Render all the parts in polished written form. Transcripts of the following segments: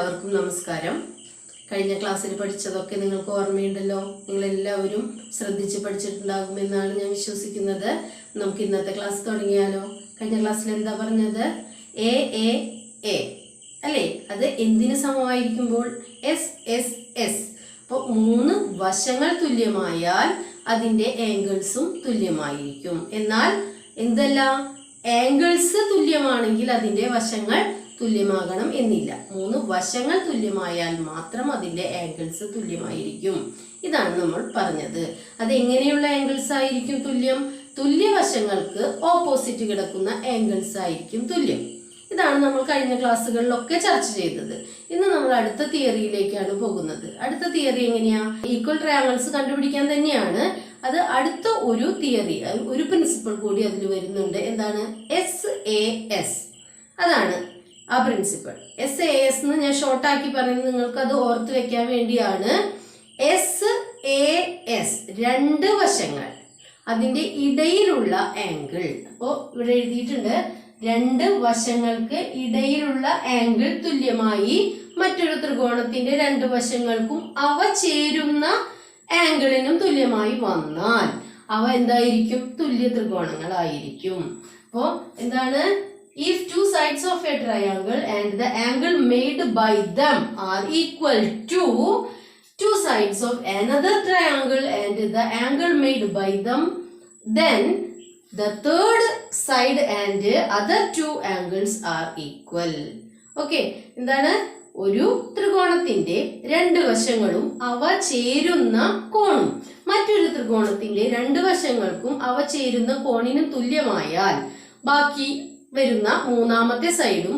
എല്ലാവർക്കും നമസ്കാരം. കഴിഞ്ഞ ക്ലാസ്സിൽ പഠിച്ചതൊക്കെ നിങ്ങൾക്ക് ഓർമ്മയുണ്ടല്ലോ. നിങ്ങളെല്ലാവരും ശ്രദ്ധിച്ച് പഠിച്ചിട്ടുണ്ടാകുമെന്നാണ് ഞാൻ വിശ്വസിക്കുന്നത്. നമുക്ക് ഇന്നത്തെ ക്ലാസ് തുടങ്ങിയാലോ? കഴിഞ്ഞ ക്ലാസ്സിൽ എന്താ പറഞ്ഞത്? എ എ എ അല്ലേ? അത് എന്തിന് സമമായിരിക്കുമ്പോൾ? S S S. അപ്പോൾ 3 വശങ്ങൾ തുല്യമായാൽ അതിൻ്റെ ആംഗിൾസും തുല്യമായിരിക്കും. എന്നാൽ എന്തല്ല, ആംഗിൾസ് തുല്യമാണെങ്കിൽ അതിൻ്റെ വശങ്ങൾ തുല്യമാകണം എന്നില്ല. 3 വശങ്ങൾ തുല്യമായാൽ മാത്രം അതിൻ്റെ ആംഗിൾസ് തുല്യമായിരിക്കും. ഇതാണ് നമ്മൾ പറഞ്ഞത്. അതെങ്ങനെയുള്ള ആംഗിൾസ് ആയിരിക്കും തുല്യം? തുല്യവശങ്ങൾക്ക് ഓപ്പോസിറ്റ് കിടക്കുന്ന ആംഗിൾസ് ആയിരിക്കും തുല്യം. ഇതാണ് നമ്മൾ കഴിഞ്ഞ ക്ലാസ്സുകളിലൊക്കെ ചർച്ച ചെയ്തത്. ഇന്ന് നമ്മൾ അടുത്ത തിയറിയിലേക്കാണ് പോകുന്നത്. അടുത്ത തിയറി എങ്ങനെയാ? ഈക്വൽ ട്രയാങ്കിൾസ് കണ്ടുപിടിക്കാൻ തന്നെയാണ്. അത് അടുത്ത ഒരു തിയറി, ഒരു പ്രിൻസിപ്പിൾ കൂടി അതിൽ വരുന്നുണ്ട്. എന്താണ്? SAS. അതാണ് ആ പ്രിൻസിപ്പിൾ. SAS എന്ന് ഞാൻ ഷോർട്ടാക്കി പറയുന്നത് നിങ്ങൾക്ക് അത് ഓർത്ത് വെക്കാൻ വേണ്ടിയാണ്. SAS 2 വശങ്ങൾ, അതിന്റെ ഇടയിലുള്ള ആംഗിൾ. അപ്പോൾ ഇവിടെ എഴുതിയിട്ടുണ്ട് 2 വശങ്ങൾക്ക് ഇടയിലുള്ള ആംഗിൾ തുല്യമായി മറ്റൊരു ത്രികോണത്തിന്റെ 2 വശങ്ങൾക്കും അവ ചേരുന്ന ആംഗിളിനും തുല്യമായി വന്നാൽ അവ എന്തായിരിക്കും? തുല്യ ത്രികോണങ്ങളായിരിക്കും. അപ്പോ എന്താണ്? If 2 sides of a triangle and the angle made by them are equal to 2 sides of another triangle and the angle made by them, then the third side and other 2 angles are equal. Okay, എന്താണ്? ഒരു ത്രികോണത്തിന്റെ 2 വശങ്ങളും അവ ചേരുന്ന കോണും മറ്റൊരു ത്രികോണത്തിന്റെ 2 വശങ്ങൾക്കും അവ ചേരുന്ന കോണിനും തുല്യമായാൽ ബാക്കി വരുന്ന മൂന്നാമത്തെ സൈഡും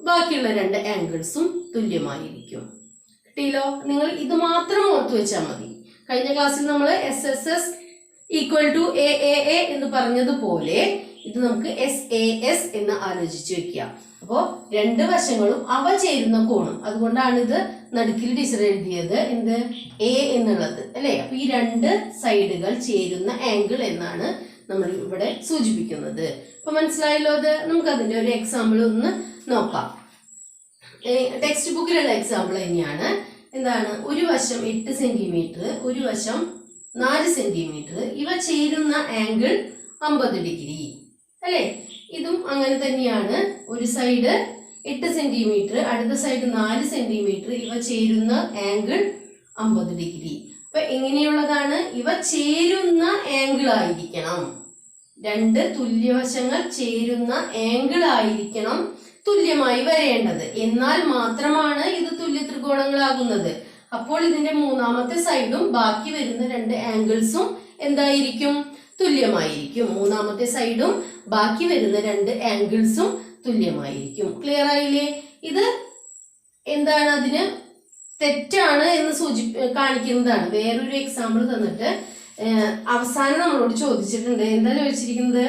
ബാക്കിയുള്ള 2 ആംഗിൾസും തുല്യമായിരിക്കും. കിട്ടിയല്ലോ? നിങ്ങൾ ഇത് മാത്രം ഓർത്തു വെച്ചാൽ മതി. കഴിഞ്ഞ ക്ലാസ്സിൽ നമ്മൾ SSS ഈക്വൽ ടു AAA എന്ന് പറഞ്ഞതുപോലെ ഇത് നമുക്ക് SAS എന്ന് ആലോചിച്ച് വെക്കുക. അപ്പോൾ 2 വശങ്ങളും അവ ചേരുന്ന കോണും, അതുകൊണ്ടാണ് ഇത് നടുക്കിൽ ടീച്ചർ എഴുതിയത് എന്ത്? A എന്നുള്ളത് അല്ലേ? അപ്പൊ ഈ 2 സൈഡുകൾ ചേരുന്ന ആംഗിൾ എന്നാണ് നമ്മൾ ഇവിടെ സൂചിപ്പിക്കുന്നത്. അപ്പൊ മനസ്സിലായല്ലോ? അത് നമുക്ക് അതിന്റെ ഒരു എക്സാമ്പിൾ ഒന്ന് നോക്കാം. ടെക്സ്റ്റ് ബുക്കിലുള്ള എക്സാമ്പിൾ തന്നെയാണ്. എന്താണ്? ഒരു വശം 8 സെന്റിമീറ്റർ, ഒരു വശം 4 സെന്റിമീറ്റർ. ഇവ ചേരുന്ന ആംഗിൾ 50 ഡിഗ്രി അല്ലേ? ഇതും അങ്ങനെ തന്നെയാണ്. ഒരു സൈഡ് 8 സെന്റിമീറ്റർ, അടുത്ത സൈഡ് 4 സെന്റിമീറ്റർ. ഇവ ചേരുന്ന ആംഗിൾ 50 ഡിഗ്രി. അപ്പൊ എങ്ങനെയുള്ളതാണ്? ഇവ ചേരുന്ന ആംഗിൾ ആയിരിക്കണം. 2 തുല്യവശങ്ങൾ ചേരുന്ന ആംഗിൾ ആയിരിക്കണം തുല്യമായി വരേണ്ടത്. എന്നാൽ മാത്രമാണ് ഇത് തുല്യ ത്രികോണങ്ങളാകുന്നത്. അപ്പോൾ ഇതിന്റെ മൂന്നാമത്തെ സൈഡും ബാക്കി വരുന്ന 2 ആംഗിൾസും എന്തായിരിക്കും? തുല്യമായിരിക്കും. മൂന്നാമത്തെ സൈഡും ബാക്കി വരുന്ന 2 ആംഗിൾസും തുല്യമായിരിക്കും. ക്ലിയർ ആയില്ലേ? ഇത് എന്താണ്? അതിന് തെറ്റാണ് എന്ന് കാണിക്കുന്നതാണ്. വേറൊരു എക്സാമ്പിൾ തന്നിട്ട് അവസാനം നമ്മളോട് ചോദിച്ചിട്ടുണ്ട്. എന്താ ചോദിച്ചിരിക്കുന്നത്?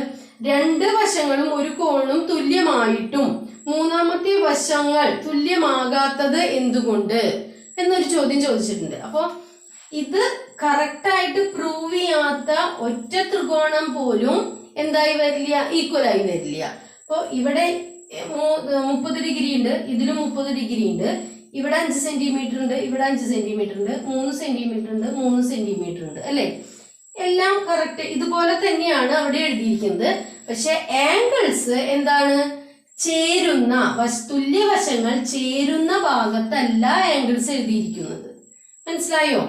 2 വശങ്ങളും ഒരു കോണും തുല്യമായിട്ടും മൂന്നാമത്തെ വശങ്ങൾ തുല്യമാകാത്തത് എന്തുകൊണ്ട് എന്നൊരു ചോദ്യം ചോദിച്ചിട്ടുണ്ട്. അപ്പൊ ഇത് കറക്റ്റായിട്ട് പ്രൂവ് ചെയ്യാത്ത ഒറ്റ ത്രികോണം പോലും എന്തായി വരില്ല? ഈക്വൽ ആയി വരില്ല. അപ്പൊ ഇവിടെ 30 ഡിഗ്രി ഉണ്ട്, ഇതിലും 30 ഡിഗ്രി ഉണ്ട്. ഇവിടെ 5 സെന്റിമീറ്റർ ഉണ്ട്, ഇവിടെ 5 സെന്റിമീറ്റർ ഉണ്ട്, 3 സെന്റിമീറ്റർ ഉണ്ട്, 3 സെന്റിമീറ്റർ ഉണ്ട് അല്ലെ? എല്ലാം കറക്റ്റ് ഇതുപോലെ തന്നെയാണ് അവിടെ എഴുതിയിരിക്കുന്നത്. പക്ഷെ ആംഗിൾസ് എന്താണ്? ചേരുന്ന തുല്യവശങ്ങൾ ചേരുന്ന ഭാഗത്തല്ല ആംഗിൾസ് എഴുതിയിരിക്കുന്നത്. മനസ്സിലായോ?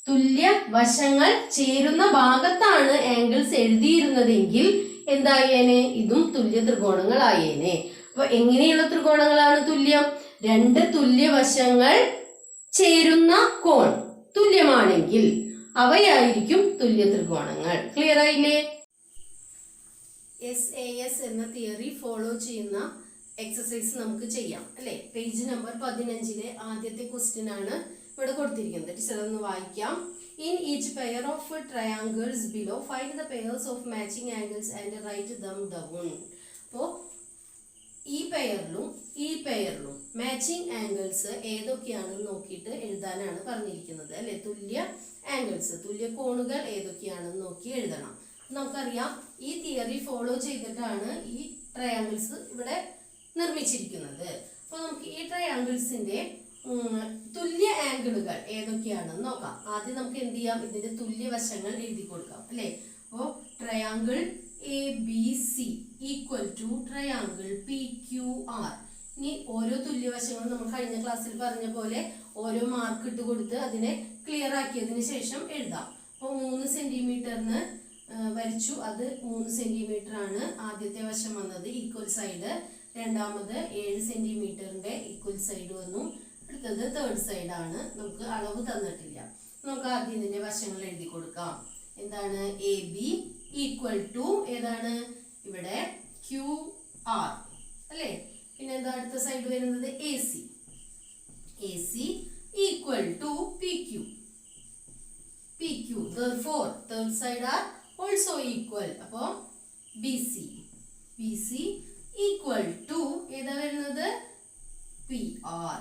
തുല്യ വശങ്ങൾ ചേരുന്ന ഭാഗത്താണ് ആംഗിൾസ് എഴുതിയിരുന്നതെങ്കിൽ എന്തായേനെ? ഇതും തുല്യ ത്രികോണങ്ങളായേനെ. അപ്പൊ എങ്ങനെയുള്ള ത്രികോണങ്ങളാണ് തുല്യം? 2 തുല്യവശങ്ങൾ ചേരുന്ന കോൺ തുല്യമാണെങ്കിൽ അവയായിരിക്കും തുല്യ ത്രികോണങ്ങൾ. ക്ലിയർ ആയില്ലേ? SAS എന്ന തിയറി ഫോളോ ചെയ്യുന്ന എക്സസൈസ് നമുക്ക് ചെയ്യാം അല്ലെ? പേജ് നമ്പർ 15 ആദ്യത്തെ ക്വസ്റ്റ്യൻ ആണ് ഇവിടെ കൊടുത്തിരിക്കുന്നത്. ടീച്ചർ ഒന്ന് വായിക്കാം. In each pair of triangles below, find the pairs of matching angles and write them down. അപ്പോൾ ഈ പെയറിലും മാച്ചിങ് ആംഗിൾസ് ഏതൊക്കെയാണെന്ന് നോക്കിയിട്ട് എഴുതാനാണ് പറഞ്ഞിരിക്കുന്നത് അല്ലെ? തുല്യ ആംഗിൾസ്, തുല്യ കോണുകൾ ഏതൊക്കെയാണെന്ന് നോക്കി എഴുതണം. നമുക്കറിയാം ഈ തിയറി ഫോളോ ചെയ്തിട്ടാണ് ഈ ട്രയാങ്കിൾസ് ഇവിടെ നിർമ്മിച്ചിരിക്കുന്നത്. അപ്പോൾ നമുക്ക് ഈ ട്രയാങ്കിൾസിന്റെ തുല്യ ആംഗിളുകൾ ഏതൊക്കെയാണെന്ന് നോക്കാം. ആദ്യം നമുക്ക് എന്ത് ചെയ്യാം, ഇതിന്റെ തുല്യവശങ്ങൾ എഴുതി കൊടുക്കാം അല്ലെ. അപ്പോ triangle ABC equal to triangle PQR. ഇനി ഓരോ തുല്യവശങ്ങളും നമ്മൾ കഴിഞ്ഞ ക്ലാസ്സിൽ പറഞ്ഞ പോലെ ഓരോ മാർക്ക് ഇട്ട് കൊടുത്ത് അതിനെ ക്ലിയർ ആക്കിയതിന് ശേഷം എഴുതാം. അപ്പോൾ 3 സെന്റിമീറ്ററിന് വരച്ചു, അത് 3 സെന്റിമീറ്റർ ആണ് ആദ്യത്തെ വശം വന്നത്, ഈക്വൽ സൈഡ്. രണ്ടാമത് 7 സെന്റിമീറ്ററിന്റെ ഈക്വൽ സൈഡ് വന്നു. അടുത്തത് തേർഡ് സൈഡ് ആണ്, നമുക്ക് അളവ് തന്നിട്ടില്ല. നമുക്ക് ആദ്യം ഇതിന്റെ വശങ്ങൾ എഴുതി കൊടുക്കാം. എന്താണ് AB ഈക്വൽ ടു ഏതാണ് ഇവിടെ QR അല്ലേ. പിന്നെ എന്താ അടുത്ത സൈഡ് വരുന്നത് AC equal to PQ. Therefore third side are also equal. അപ്പോൾ BC ഈക്വൽ ടു ഏതാ വരുന്നത് PR.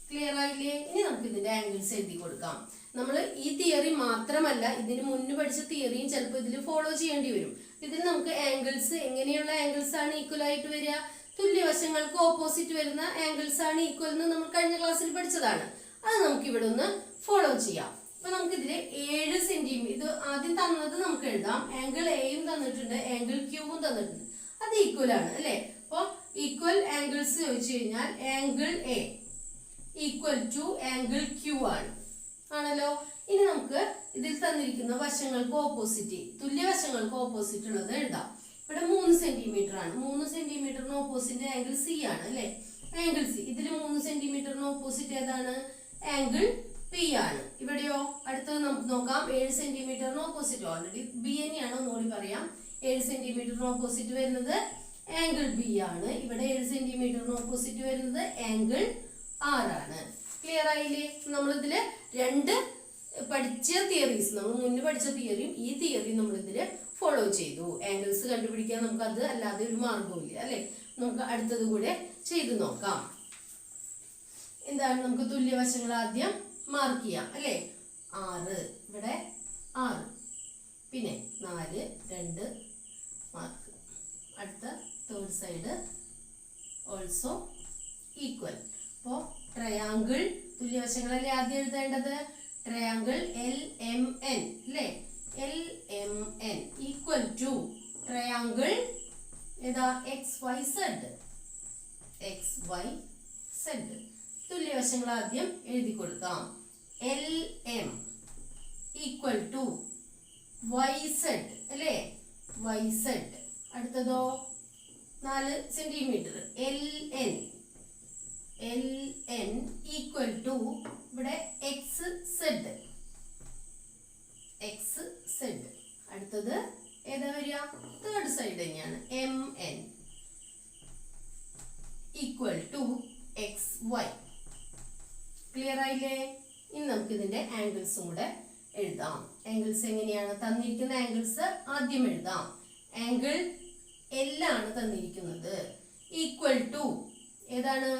ക്ലിയർ ആയില്ലേ? ഇനി നമുക്ക് ഇതിന്റെ ആംഗിൾസ് എഴുതി കൊടുക്കാം. നമ്മൾ ഈ തിയറി മാത്രമല്ല, ഇതിന് മുന്നേ പഠിച്ച തിയറിയും ചിലപ്പോൾ ഇതിൽ ഫോളോ ചെയ്യേണ്ടി വരും. ഇതിൽ നമുക്ക് ആംഗിൾസ് എങ്ങനെയുള്ള ആംഗിൾസ് ആണ് ഈക്വൽ ആയിട്ട് വരിക, തുല്യവശങ്ങൾക്ക് ഓപ്പോസിറ്റ് വരുന്ന ആംഗിൾസ് ആണ് ഈക്വൽ എന്ന് നമ്മൾ കഴിഞ്ഞ ക്ലാസ്സിൽ പഠിച്ചതാണ്. അത് നമുക്ക് ഇവിടെ ഒന്ന് ഫോളോ ചെയ്യാം. അപ്പൊ നമുക്ക് ഇതില് 7 സെന്റിമീറ്റർ, ഇത് ആദ്യം തന്നത് നമുക്ക് എഴുതാം. ആംഗിൾ എയും തന്നിട്ടുണ്ട്, ആംഗിൾ ക്യൂവും തന്നിട്ടുണ്ട്, അത് ഈക്വൽ ആണ് അല്ലെ. അപ്പൊ ഈക്വൽ ആംഗിൾസ് ചോദിച്ചു കഴിഞ്ഞാൽ angle A equal to angle Q ആണല്ലോ. ഇനി നമുക്ക് ഇതിൽ തന്നിരിക്കുന്ന വശങ്ങൾക്ക് ഓപ്പോസിറ്റ്, തുല്യവശങ്ങൾക്ക് ഓപ്പോസിറ്റ് ഉള്ളത് എഴുതാം. ഇവിടെ 3 സെന്റിമീറ്റർ ആണ്. 3 സെന്റിമീറ്ററിന് ഓപ്പോസിറ്റ് ആംഗിൾ സി ആണ് അല്ലെ. ആംഗിൾ സി, ഇതിൽ 3 സെന്റിമീറ്ററിന് ഓപ്പോസിറ്റ് ഏതാണ്, ആംഗിൾ പി ആണ്. ഇവിടെയോ അടുത്തത് നമുക്ക് നോക്കാം. 7 സെന്റിമീറ്ററിന് ഓപ്പോസിറ്റ്, ഓൾറെഡി ബി തന്നെയാണ്, ഒന്നുകൂടി പറയാം. 7 സെന്റിമീറ്ററിന് ഓപ്പോസിറ്റ് വരുന്നത് ആംഗിൾ ബി ആണ്. ഇവിടെ 7 സെന്റിമീറ്ററിന് ഓപ്പോസിറ്റ് വരുന്നത് ആംഗിൾ ആർ ആണ്. ക്ലിയർ ആയില്ലേ? നമ്മളിതില് 2 പഠിച്ച തിയറീസ്, നമ്മൾ മുന്നേ പഠിച്ച തിയറിയും ഈ തിയറിയും നമ്മളിതില് ഫോളോ ചെയ്തു. ആംഗിൾസ് കണ്ടുപിടിക്കാൻ നമുക്ക് അത് അല്ലാതെ ഒരു മാർഗമില്ല അല്ലെ. നമുക്ക് അടുത്തത് കൂടെ ചെയ്തു നോക്കാം. എന്താണ്, നമുക്ക് തുല്യവശങ്ങൾ ആദ്യം മാർക്ക് ചെയ്യാം അല്ലെ. 6 ഇവിടെ 6, പിന്നെ 4 2 മാർക്ക്. അടുത്ത തേർഡ് സൈഡ് ഓൾസോ ഈക്വൽ. അപ്പോൾ ട്രയാങ്കിൾ തുല്യവശങ്ങളല്ലേ ആദ്യം എഴുതേണ്ടത്. ട്രയാങ്കിൾ LMN അല്ലേ. LMN ഈക്വൽ ടു ട്രയാങ്കിൾ ഏതാ XYZ. തുല്യവശങ്ങൾ ആദ്യം എഴുതി കൊടുക്കാം. LM ഈക്വൽ ടു YZ അല്ലേ. YZ. അടുത്തതോ 4 സെന്റിമീറ്റർ LN ഈക്വൽ ടു ഇവിടെ XZ. അടുത്തത് ഏതാ വരിക, തേർഡ് സൈഡ് തന്നെയാണ്. MN equal to XY. Clear ആയില്ലേ? ഇനി നമുക്ക് ഇതിന്റെ ആംഗിൾസും കൂടെ എഴുതാം. ആംഗിൾസ് എങ്ങനെയാണ് തന്നിരിക്കുന്ന ആംഗിൾസ് ആദ്യം എഴുതാം. ആംഗിൾ L ആണ് തന്നിരിക്കുന്നത്, ഈക്വൽ ടു ഏതാണ്,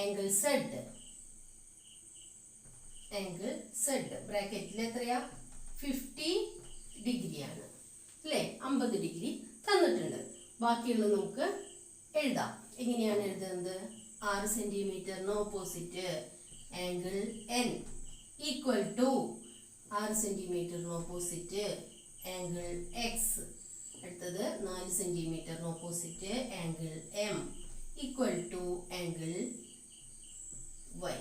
ആംഗിൾ Z. ബ്രാക്കറ്റിൽ എത്രയാ, 50 ഡിഗ്രി ആണ് അല്ലേ. 50 ഡിഗ്രി തന്നിട്ടുണ്ട്. ബാക്കിയുള്ളത് നമുക്ക് എഴുതാം. എങ്ങനെയാണ് എഴുതുന്നത്, 6 സെന്റിമീറ്ററിന് opposite angle N equal to 6 സെന്റിമീറ്ററിന് ഓപ്പോസിറ്റ് ആംഗിൾ X. അടുത്തത് 4 സെന്റിമീറ്ററിന് opposite angle M equal to angle Y.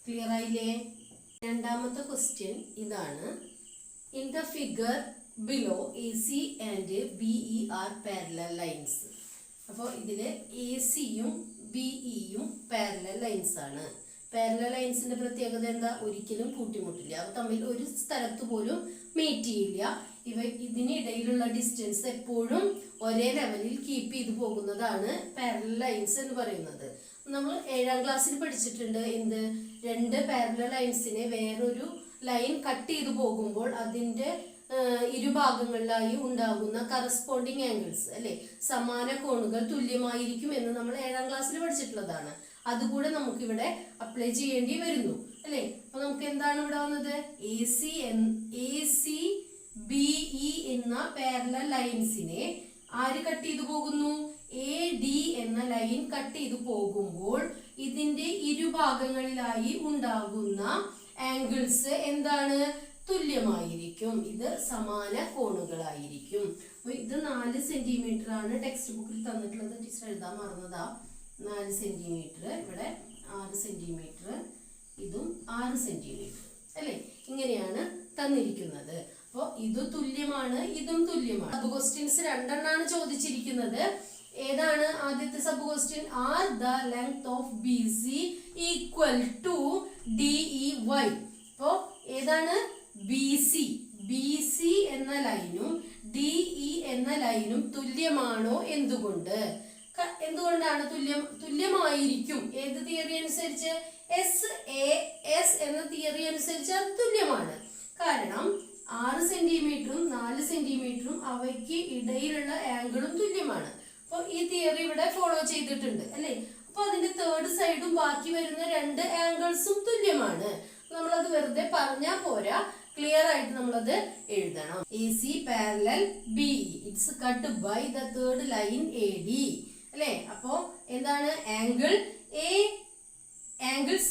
Clear ആയില്ലേ? രണ്ടാമത്തെ ക്വസ്റ്റ്യൻ ഇതാണ്. In the figure below AC and BE are parallel lines. അപ്പോൾ ഇതില് ACയും BEയും പാരലൽ ലൈൻസ് ആണ്. പാരലൽ ലൈൻസിന്റെ പ്രത്യേകത എന്താ, ഒരിക്കലും കൂട്ടിമുട്ടില്ല. അവ തമ്മിൽ ഒരു സ്ഥലത്ത് പോലും മീറ്റ് ചെയ്യില്ല. ഇതിനിടയിലുള്ള ഡിസ്റ്റൻസ് എപ്പോഴും ഒരേ ലെവലിൽ കീപ്പ് ചെയ്തു പോകുന്നതാണ് പാരലൽ ലൈൻസ് എന്ന് പറയുന്നത്. നമ്മൾ 7ാം ക്ലാസ്സിൽ പഠിച്ചിട്ടുണ്ട്. എന്ത്, 2 പാരലൽ ലൈൻസിനെ വേറൊരു ലൈൻ കട്ട് ചെയ്തു പോകുമ്പോൾ അതിന്റെ ഇരുഭാഗങ്ങളിലായി ഉണ്ടാകുന്ന കറസ്പോണ്ടിങ് ആംഗിൾസ് അല്ലെ, സമാന കോണുകൾ തുല്യമായിരിക്കും എന്ന് നമ്മൾ 7ാം ക്ലാസ്സിൽ പഠിച്ചിട്ടുള്ളതാണ്. അതുകൂടെ നമുക്കിവിടെ അപ്ലൈ ചെയ്യേണ്ടി വരുന്നു അല്ലെ. അപ്പൊ നമുക്ക് എന്താണ് ഇവിടെ വന്നത്, AC BE എന്ന പാരലൽ ലൈൻസിനെ ആര് കട്ട് ചെയ്തു പോകുന്നു, AD എന്ന ലൈൻ കട്ട് ചെയ്തു പോകുമ്പോൾ ഇതിന്റെ ഇരുഭാഗങ്ങളിലായി ഉണ്ടാകുന്ന ആംഗിൾസ് എന്താണ്? തുല്യമായിരിക്കും. ഇത് സമാന കോണുകളായിരിക്കും. അപ്പൊ ഇത് 4 സെന്റിമീറ്റർ ആണ് ടെക്സ്റ്റ് ബുക്കിൽ തന്നിട്ടുള്ളത്. ടീച്ചർ എഴുതാൻ മറന്നതാ. 4 സെന്റിമീറ്റർ, ഇവിടെ 6 സെന്റിമീറ്റർ, ഇതും 6 സെന്റിമീറ്റർ അല്ലെ? ഇങ്ങനെയാണ് തന്നിരിക്കുന്നത്. അപ്പൊ ഇത് തുല്യമാണ്, ഇതും തുല്യമാണ്. സബ് ക്വസ്റ്റ്യൻസ് 2 എണ്ണാണ് ചോദിച്ചിരിക്കുന്നത്. ഏതാണ് ആദ്യത്തെ sub question? Are the length of B C equal to DEY. അപ്പോ ഏതാണ്? BC എന്ന ലൈനും DE എന്ന ലൈനും തുല്യമാണോ? എന്തുകൊണ്ടാണ് തുല്യമായിരിക്കും? ഏത് തിയറി അനുസരിച്ച്? SAS എന്ന തിയറി അനുസരിച്ച് അത് തുല്യമാണ്. കാരണം 6 സെന്റിമീറ്ററും 4 സെന്റിമീറ്ററും അവയ്ക്ക് ഇടയിലുള്ള ആംഗിളും തുല്യമാണ്. അപ്പൊ ഈ തിയറി ഇവിടെ ഫോളോ ചെയ്തിട്ടുണ്ട് അല്ലെ? അപ്പൊ അതിന്റെ തേർഡ് സൈഡും ബാക്കി വരുന്ന 2 ആംഗിൾസും തുല്യമാണ്. നമ്മളത് വെറുതെ പറഞ്ഞാൽ പോരാ, ക്ലിയർ ആയിട്ട് നമ്മളത് എഴുതണം. AC parallel BE it's cut by the third line AD അല്ലെ? അപ്പോ എന്താണ്? Angle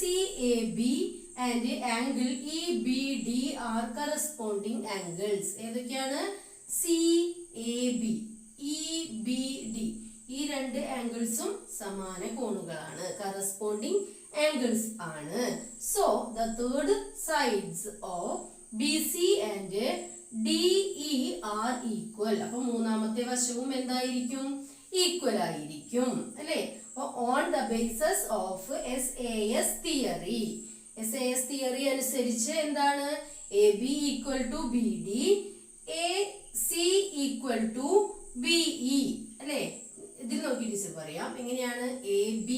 CAB and angle EBD are corresponding angles. ഏതൊക്കെയാണ്? CAB EBD ഈ 2 ആംഗിൾസും സമാന കോണുകളാണ്, കറസ്പോണ്ടിങ് ആംഗിൾസ് ആണ്. So the third sides of BC and DE are equal. അപ്പൊ മൂന്നാമത്തെ വശവും എന്തായിരിക്കും? ഈക്വൽ ആയിരിക്കും അല്ലെ? അപ്പൊ on the basis of SAS theory അനുസരിച്ച് എന്താണ്? AB equal to BD, AC equal to BE അല്ലെ? ഇതിൽ നോക്കി ടീച്ചർ പറയാം. എങ്ങനെയാണ്? AB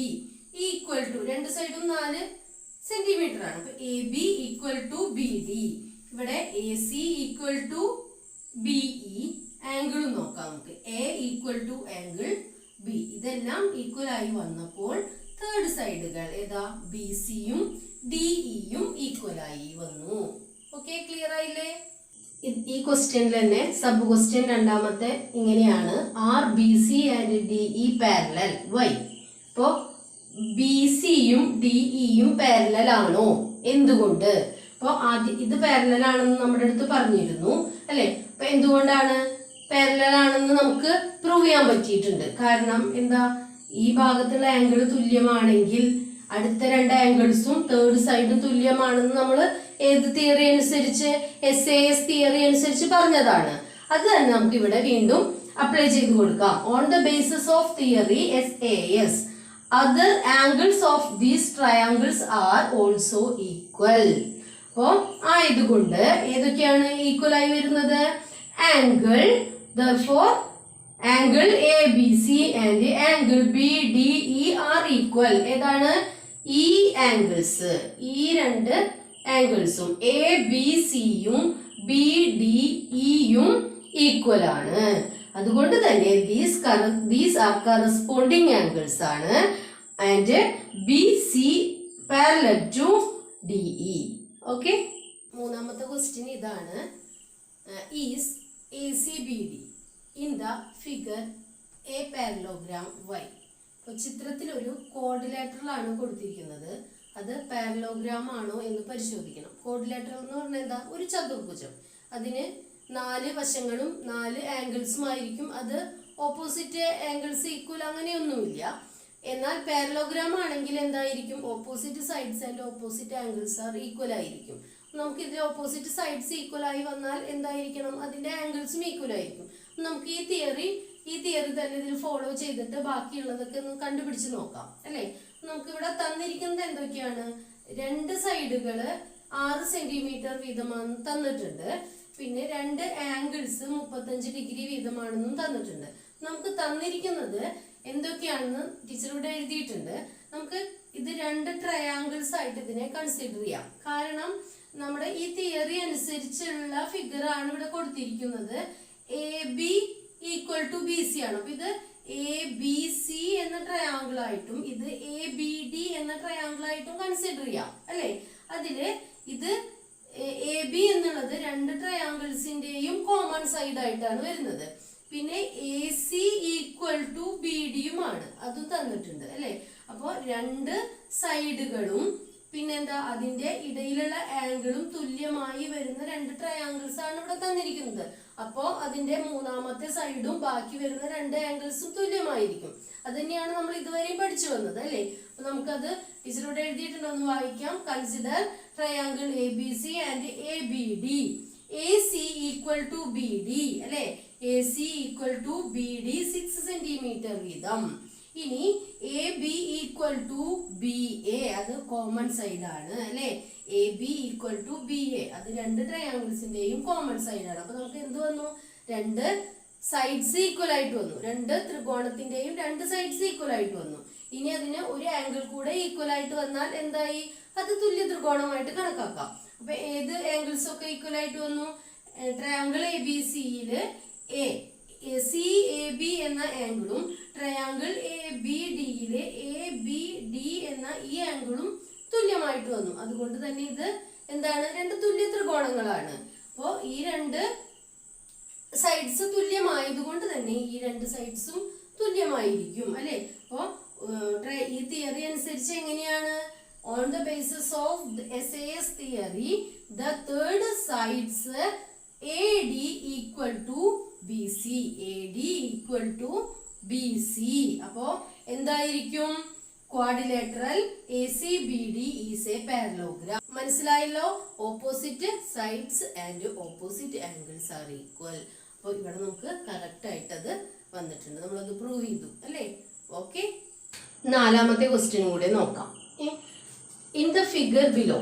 ഈക്വൽ ടു 2 സൈഡും 4 സെന്റിമീറ്റർ ആണ്. അപ്പൊ AB ഈക്വൽ ടു BD. ഇവിടെ AC ഈക്വൽ ടു BE. ആംഗിളും നോക്കാം നമുക്ക്. A equal to angle B. ഇതെല്ലാം ഈക്വൽ ആയി വന്നപ്പോൾ തേർഡ് സൈഡുകൾ ഏതാ? BCയും DEയും ഈക്വൽ ആയി വന്നു. ഓക്കെ, ക്ലിയർ ആയില്ലേ? ഈ ക്വസ്റ്റ്യനിൽ തന്നെ സബ് ക്വസ്റ്റ്യൻ രണ്ടാമത്തെ ഇങ്ങനെയാണ്. Are BC and DE parallel Y. അപ്പോ BCയും DEയും പാരലൽ ആണോ? എന്തുകൊണ്ട്? അപ്പൊ ഇത് പാരലൽ ആണെന്ന് നമ്മുടെ അടുത്ത് പറഞ്ഞിരുന്നു അല്ലെ? അപ്പൊ എന്തുകൊണ്ടാണ് പാരലൽ ആണെന്ന് നമുക്ക് പ്രൂവ് ചെയ്യാൻ പറ്റിയിട്ടുണ്ട്. കാരണം എന്താ? ഈ ഭാഗത്തുള്ള ആംഗിൾ തുല്യമാണെങ്കിൽ അടുത്ത 2 ആംഗിൾസും തേർഡ് സൈഡും തുല്യമാണെന്ന് നമ്മൾ ഏത് തിയറി അനുസരിച്ച്? SAS തിയറി അനുസരിച്ച് പറഞ്ഞതാണ്. അത് തന്നെ നമുക്ക് ഇവിടെ വീണ്ടും അപ്ലൈ ചെയ്ത് കൊടുക്കാം. On the basis of theory SAS other angles of these triangles are also equal. അപ്പോ ആയതുകൊണ്ട് ഏതൊക്കെയാണ് ഈക്വൽ ആയി വരുന്നത്? Angle, therefore angle ABC and angle BDE are equal. ഏതാണ്? ഈ ആംഗിൾസ്, ഈ 2 ആംഗിൾസും ABCയും BDEയും ഈക്വൽ ആണ്. അതുകൊണ്ട് തന്നെ these are corresponding angles ആണ് and BC parallel to DE. Okay, മൂന്നാമത്തെ ക്വസ്റ്റ്യൻ ഇതാണ്. Is ACBD in the figure a parallelogram Y. അപ്പോൾ ചിത്രത്തിൽ ഒരു ക്വാഡ്രിലാറ്ററൽ ആണ് കൊടുത്തിരിക്കുന്നത്. അത് പാരലോഗ്രാം ആണോ എന്ന് പരിശോധിക്കണം. ക്വാഡ്രിലാറ്ററൽ എന്ന് പറഞ്ഞാൽ എന്താ? ഒരു ചതുർഭുജം. അതിന് 4 വശങ്ങളും 4 ആംഗിൾസും ആയിരിക്കും. അത് ഓപ്പോസിറ്റ് ആംഗിൾസ് ഈക്വൽ അങ്ങനെയൊന്നുമില്ല. എന്നാൽ പാരലോഗ്രാം ആണെങ്കിൽ എന്തായിരിക്കും? Opposite sides and opposite angles are equal ആയിരിക്കും. നമുക്ക് ഇതിൽ ഓപ്പോസിറ്റ് സൈഡ്സ് ഈക്വൽ ആയി വന്നാൽ എന്തായിരിക്കണം? അതിന്റെ ആംഗിൾസും ഈക്വൽ ആയിരിക്കും. നമുക്ക് ഈ തിയറി തന്നെ ഇതിൽ ഫോളോ ചെയ്തിട്ട് ബാക്കിയുള്ളതൊക്കെ ഒന്ന് കണ്ടുപിടിച്ച് നോക്കാം അല്ലെ? നമുക്ക് ഇവിടെ തന്നിരിക്കുന്നത് എന്തൊക്കെയാണ്? 2 സൈഡുകള് 6 സെന്റിമീറ്റർ വീതമാണ് തന്നിട്ടുണ്ട്. പിന്നെ 2 ആംഗിൾസ് 35 ഡിഗ്രി വീതമാണെന്നും തന്നിട്ടുണ്ട്. നമുക്ക് തന്നിരിക്കുന്നത് എന്തൊക്കെയാണെന്ന് ടീച്ചർ ഇവിടെ എഴുതിയിട്ടുണ്ട്. നമുക്ക് ഇത് 2 ട്രയാങ്കിൾസ് ആയിട്ട് ഇതിനെ കൺസിഡർ ചെയ്യാം. കാരണം നമ്മുടെ ഈ തിയറി അനുസരിച്ചുള്ള ഫിഗർ ആണ് ഇവിടെ കൊടുത്തിരിക്കുന്നത്. AB ഈക്വൽ ടു BC ആണ്. അപ്പൊ ഇത് ABC എന്ന ട്രയാങ്കിൾ ആയിട്ടും ഇത് ABD എന്ന ട്രയാങ്കിൾ ആയിട്ടും കൺസിഡർ ചെയ്യാം അല്ലെ? അതില് ഇത് AB എന്നുള്ളത് 2 ട്രയാങ്കിൾസിന്റെയും കോമൺ സൈഡ് ആയിട്ടാണ് വരുന്നത്. പിന്നെ AC ഈക്വൽ ടു BD യുമാണ്, അതും തന്നിട്ടുണ്ട് അല്ലെ. അപ്പോൾ രണ്ട് സൈഡുകളും പിന്നെന്താ അതിന്റെ ഇടയിലുള്ള ആംഗിളും തുല്യമായി വരുന്ന രണ്ട് ട്രയാങ്കിൾസ് ആണ് ഇവിടെ തന്നിരിക്കുന്നത്. അപ്പോ അതിന്റെ മൂന്നാമത്തെ സൈഡും ബാക്കി വരുന്ന രണ്ട് ആംഗിൾസും തുല്യമായിരിക്കും. അത് തന്നെയാണ് നമ്മൾ ഇതുവരെയും പഠിച്ചു വന്നത് അല്ലെ. അപ്പൊ നമുക്കത് ടീച്ചറോട് എഴുതിയിട്ടുണ്ടോ എന്ന് വായിക്കാം. Consider triangle ABC and ABD. AC equal to BD അല്ലെ. AC equal to BD 6 centimetre വീതം. ഇനി AB ഈക്വൽ ടു BA, അത് കോമൺ സൈഡ് ആണ് അല്ലെ. AB ഈക്വൽ ടു BA, അത് രണ്ട് ട്രയാങ്കിൾസിന്റെയും കോമൺ സൈഡ് ആണ്. അപ്പൊ നമുക്ക് എന്ത് വന്നു? രണ്ട് സൈഡ്സ് ഈക്വൽ ആയിട്ട് വന്നു. രണ്ട് ത്രികോണത്തിന്റെയും രണ്ട് സൈഡ്സ് ഈക്വൽ ആയിട്ട് വന്നു. ഇനി അതിന് ഒരു ആംഗിൾ കൂടെ ഈക്വൽ ആയിട്ട് വന്നാൽ എന്തായി? അത് തുല്യ ത്രികോണമായിട്ട് കണക്കാക്കാം. അപ്പൊ ഏത് ആംഗിൾസ് ഒക്കെ ഈക്വൽ ആയിട്ട് വന്നു? ട്രയാങ്കിൾ ABCയില് CAB എന്ന ആംഗിളും ട്രയാങ്കിൾ ABDയിലെ ABD എന്ന ഈ ആംഗിളും തുല്യമായിട്ട് വന്നു. അതുകൊണ്ട് തന്നെ ഇത് എന്താണ്? രണ്ട് തുല്യ ത്രികോണങ്ങളാണ്. അപ്പോൾ ഈ രണ്ട് സൈഡ്സ് തുല്യമായതുകൊണ്ട് തന്നെ ഈ രണ്ട് സൈഡ്സും തുല്യമായിരിക്കും അല്ലെ. അപ്പോ ഈ തിയറി അനുസരിച്ച് എങ്ങനെയാണ്? On the basis of SAS theory the third sides AD equal to BC, AD equal to BC. അപ്പോ എന്തായിരിക്കും? Quadrilateral ACBD is a parallelogram. മനസ്സിലായല്ലോ? Opposite sides and opposite angles are equal. അപ്പോൾ ഇവിടെ നമുക്ക് കറക്റ്റ് ആയിട്ട് അത് വന്നിട്ടുണ്ട്. നമ്മളത് പ്രൂവ് ചെയ്തു അല്ലേ. ഓക്കെ, നാലാമത്തെ ക്വസ്റ്റ്യൻ കൂടെ നോക്കാം. In the figure below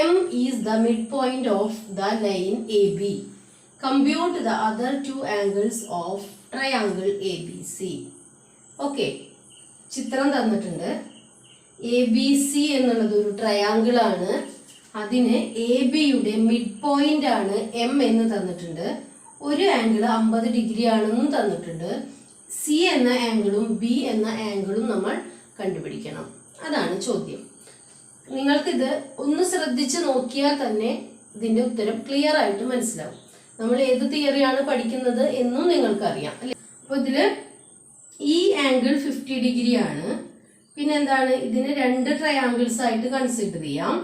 M is the midpoint of the line AB. Compute the other two angles of triangle ABC. Okay, ചിത്രം തന്നിട്ടുണ്ട്. ABC എന്നുള്ളത് ഒരു ട്രയാങ്കിൾ ആണ്. അതിന് ABയുടെ മിഡ് പോയിന്റ് ആണ് M എന്ന് തന്നിട്ടുണ്ട്. ഒരു ആംഗിൾ 50 ഡിഗ്രി ആണെന്നും തന്നിട്ടുണ്ട്. C എന്ന ആംഗിളും B എന്ന ആംഗിളും നമ്മൾ കണ്ടുപിടിക്കണം. അതാണ് ചോദ്യം. നിങ്ങൾക്കിത് ഒന്ന് ശ്രദ്ധിച്ച് നോക്കിയാൽ തന്നെ ഇതിന്റെ ഉത്തരം ക്ലിയർ ആയിട്ട് മനസ്സിലാവും. നമ്മൾ ഏത് തിയറിയാണ് പഠിക്കുന്നത് എന്നും നിങ്ങൾക്കറിയാം അല്ലെ. അപ്പൊ ഇതില് ഈ ആംഗിൾ 50 ഡിഗ്രി ആണ്. പിന്നെ എന്താണ്? ഇതിന് രണ്ട് ട്രയാങ്കിൾസ് ആയിട്ട് കൺസിഡർ ചെയ്യാം.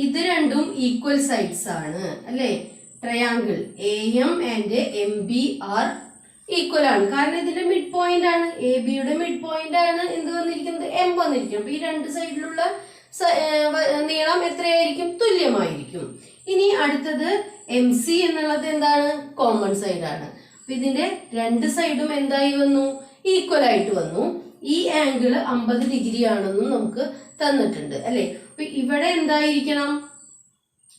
ഇത് രണ്ടും ഈക്വൽ സൈഡ്സ് ആണ് അല്ലെ. Triangle AM and MB are equal ആണ്. കാരണം ഇതിന്റെ മിഡ് പോയിന്റ് ആണ്, ABയുടെ മിഡ് പോയിന്റ് ആണ് എന്ത് വന്നിരിക്കുന്നത്? M വന്നിരിക്കും. അപ്പൊ ഈ രണ്ട് സൈഡിലുള്ള നീളം എത്രയായിരിക്കും? തുല്യമായിരിക്കും. ഇനി അടുത്തത് MC എന്നുള്ളത് എന്താണ്? കോമൺ സൈഡ് ആണ്. അപ്പൊ ഇതിന്റെ രണ്ട് സൈഡും എന്തായി വന്നു? ഈക്വൽ ആയിട്ട് വന്നു. ഈ ആംഗിൾ 50 ഡിഗ്രി ആണെന്നും നമുക്ക് തന്നിട്ടുണ്ട് അല്ലെ. അപ്പൊ ഇവിടെ എന്തായിരിക്കണം?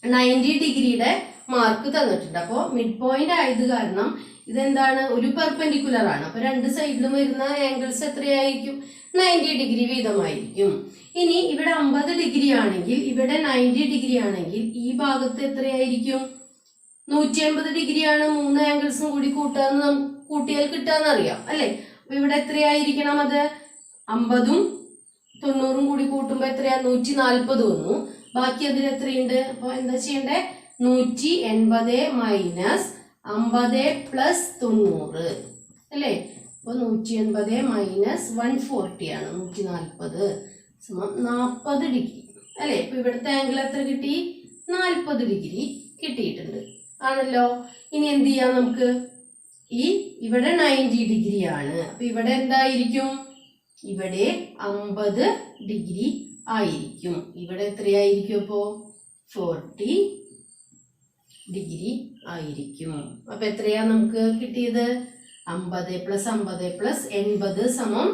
90 ഡിഗ്രിയുടെ മാർക്ക് തന്നിട്ടുണ്ട്. അപ്പോ മിഡ് പോയിന്റ് ആയത് കാരണം ഇതെന്താണ്? ഒരു പെർപെൻഡിക്കുലർ ആണ്. അപ്പൊ രണ്ട് സൈഡിലും വരുന്ന ആംഗിൾസ് എത്രയായിരിക്കും? 90 ഡിഗ്രി വീതമായിരിക്കും. ഇനി ഇവിടെ 50 ഡിഗ്രി ആണെങ്കിൽ ഇവിടെ 90 ഡിഗ്രി ആണെങ്കിൽ ഈ ഭാഗത്ത് എത്രയായിരിക്കും? 180 ഡിഗ്രിയാണ്. മൂന്ന് ആംഗിൾസും കൂടി കൂട്ടിയാൽ കിട്ടാന്നറിയാം അല്ലെ. അപ്പൊ ഇവിടെ എത്രയായിരിക്കണം? അത് 50ഉം 90ഉം കൂടി കൂട്ടുമ്പോ എത്രയാ? 140 വന്നു. ബാക്കി അതിൽ എത്രയുണ്ട്? അപ്പൊ എന്താ ചെയ്യണ്ടേ? 180 മൈനസ് 50 പ്ലസ് 90 അല്ലെ. അപ്പൊ 180 മൈനസ് 140 ആണ്. 140 സമം 40 ഡിഗ്രി അല്ലെ. അപ്പൊ ഇവിടുത്തെ ആംഗിൾ എത്ര കിട്ടി? 40 ഡിഗ്രി കിട്ടിയിട്ടുണ്ട് ആണല്ലോ. ഇനി എന്ത് ചെയ്യാം നമുക്ക്? ഇവിടെ 90 ഡിഗ്രി ആണ്. അപ്പൊ ഇവിടെ എന്തായിരിക്കും? ഇവിടെ 50 ഡിഗ്രി ആയിരിക്കും. ഇവിടെ എത്രയായിരിക്കും? അപ്പോ 40 ഡിഗ്രി ആയിരിക്കും. അപ്പൊ എത്രയാ നമുക്ക് കിട്ടിയത്? 50 പ്ലസ് 50 പ്ലസ് 80 സമം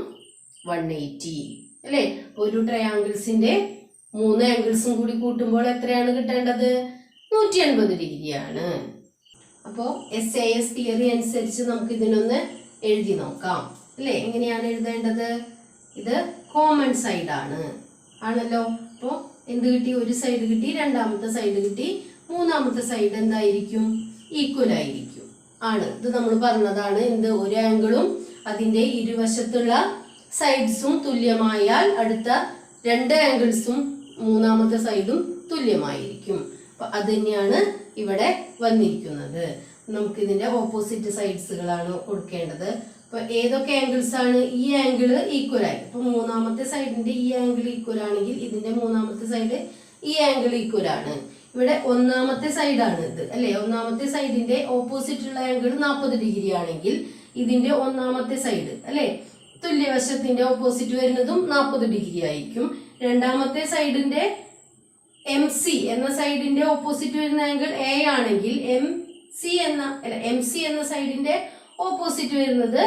180 അല്ലെ. ഒരു ട്രയാങ്കിൾസിന്റെ മൂന്ന് ആംഗിൾസും കൂടി കൂട്ടുമ്പോൾ എത്രയാണ് കിട്ടേണ്ടത്? 180 ഡിഗ്രിയാണ്. അപ്പോ SAS തിയറി അനുസരിച്ച് നമുക്ക് ഇതിനൊന്ന് എഴുതി നോക്കാം അല്ലെ. എങ്ങനെയാണ് എഴുതേണ്ടത്? ഇത് കോമൺ സൈഡ് ആണ് ആണല്ലോ. അപ്പോ എന്ത് കിട്ടി? ഒരു സൈഡ് കിട്ടി, രണ്ടാമത്തെ സൈഡ് കിട്ടി, മൂന്നാമത്തെ സൈഡ് എന്തായിരിക്കും? ഈക്വൽ ആയിരിക്കും ആണ്. ഇത് നമ്മൾ പറഞ്ഞതാണ്. എന്ത്? ഒരു ആംഗിളും അതിന്റെ ഇരുവശത്തുള്ള സൈഡ്സും തുല്യമായാൽ അടുത്ത രണ്ട് ആംഗിൾസും മൂന്നാമത്തെ സൈഡും തുല്യമായിരിക്കും. അപ്പൊ അത് തന്നെയാണ് ഇവിടെ വന്നിരിക്കുന്നത്. നമുക്ക് ഇതിന്റെ ഓപ്പോസിറ്റ് സൈഡ്സുകളാണ് കൊടുക്കേണ്ടത്. അപ്പൊ ഏതൊക്കെ ആംഗിൾസ് ആണ്? ഈ ആംഗിൾ ഈക്വൽ ആയി. അപ്പൊ മൂന്നാമത്തെ സൈഡിന്റെ ഈ ആംഗിൾ ഈക്വൽ ആണെങ്കിൽ ഇതിന്റെ മൂന്നാമത്തെ സൈഡ് ഈ ആംഗിൾ ഈക്വൽ ആണ്. ഇവിടെ ഒന്നാമത്തെ സൈഡാണ് ഇത് അല്ലെ. ഒന്നാമത്തെ സൈഡിന്റെ ഓപ്പോസിറ്റ് ഉള്ള ആംഗിൾ 40 ഡിഗ്രി ആണെങ്കിൽ ഇതിന്റെ ഒന്നാമത്തെ സൈഡ് അല്ലെ തുല്യവശത്തിന്റെ ഓപ്പോസിറ്റ് വരുന്നതും 40 ഡിഗ്രി ആയിരിക്കും. രണ്ടാമത്തെ സൈഡിന്റെ MC എന്ന സൈഡിന്റെ ഓപ്പോസിറ്റ് വരുന്ന ആംഗിൾ A ആണെങ്കിൽ MC എന്ന സൈഡിന്റെ ഓപ്പോസിറ്റ് വരുന്നത്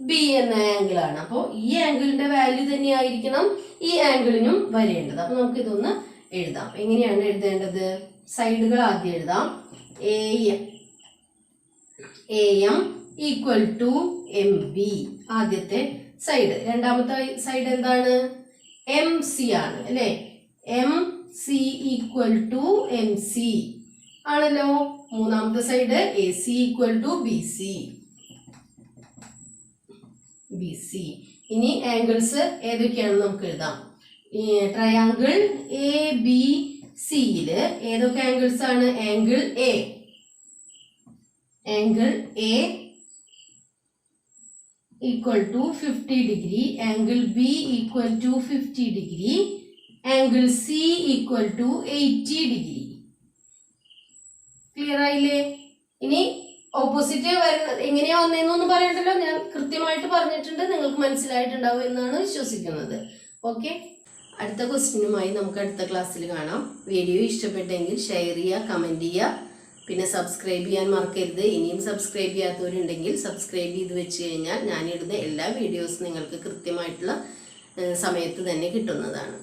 B എന്ന ആംഗിൾ ആണ്. അപ്പോൾ ഈ ആംഗിളിന്റെ വാല്യൂ തന്നെയായിരിക്കണം ഈ ആംഗിളിനും വരേണ്ടത്. അപ്പൊ നമുക്ക് ഇതൊന്ന് എഴുതാം. എങ്ങനെയാണ് എഴുതേണ്ടത്? സൈഡുകൾ ആദ്യം എഴുതാം. AM ഈക്വൽ ടു MB ആദ്യത്തെ സൈഡ്. രണ്ടാമത്തെ സൈഡ് എന്താണ്? MC ആണ് അല്ലെ. MC ഈക്വൽ ടു MC ആണല്ലോ. മൂന്നാമത്തെ side AC equal to BC. ഇനി ആംഗിൾസ് ഏതൊക്കെയാണെന്ന് നമുക്ക് എഴുതാം. ട്രയാങ്കിൾ ABCയില് ഏതൊക്കെ ആംഗിൾസ് ആണ്? Angle A equal to 50 degree, angle B equal to 50 degree, angle C equal to 80 degree. Clear ആയില്ലേ? ഇനി ഓപ്പോസിറ്റ് വരുന്നത് എങ്ങനെയാ വന്നതെന്നൊന്നും പറയണ്ടല്ലോ, ഞാൻ കൃത്യമായിട്ട് പറഞ്ഞിട്ടുണ്ട്. നിങ്ങൾക്ക് മനസ്സിലായിട്ടുണ്ടാവും എന്നാണ് വിശ്വസിക്കുന്നത്. ഓക്കെ, അടുത്ത ക്വസ്റ്റ്യനുമായി നമുക്ക് അടുത്ത ക്ലാസ്സിൽ കാണാം. വീഡിയോ ഇഷ്ടപ്പെട്ടെങ്കിൽ ഷെയർ ചെയ്യുക, കമൻറ്റ് ചെയ്യുക, പിന്നെ സബ്സ്ക്രൈബ് ചെയ്യാൻ മറക്കരുത്. ഇനിയും സബ്സ്ക്രൈബ് ചെയ്യാത്തവരുണ്ടെങ്കിൽ സബ്സ്ക്രൈബ് ചെയ്ത് വെച്ച് കഴിഞ്ഞാൽ ഞാനിടുന്ന എല്ലാ വീഡിയോസും നിങ്ങൾക്ക് കൃത്യമായിട്ടുള്ള സമയത്ത് തന്നെ കിട്ടുന്നതാണ്.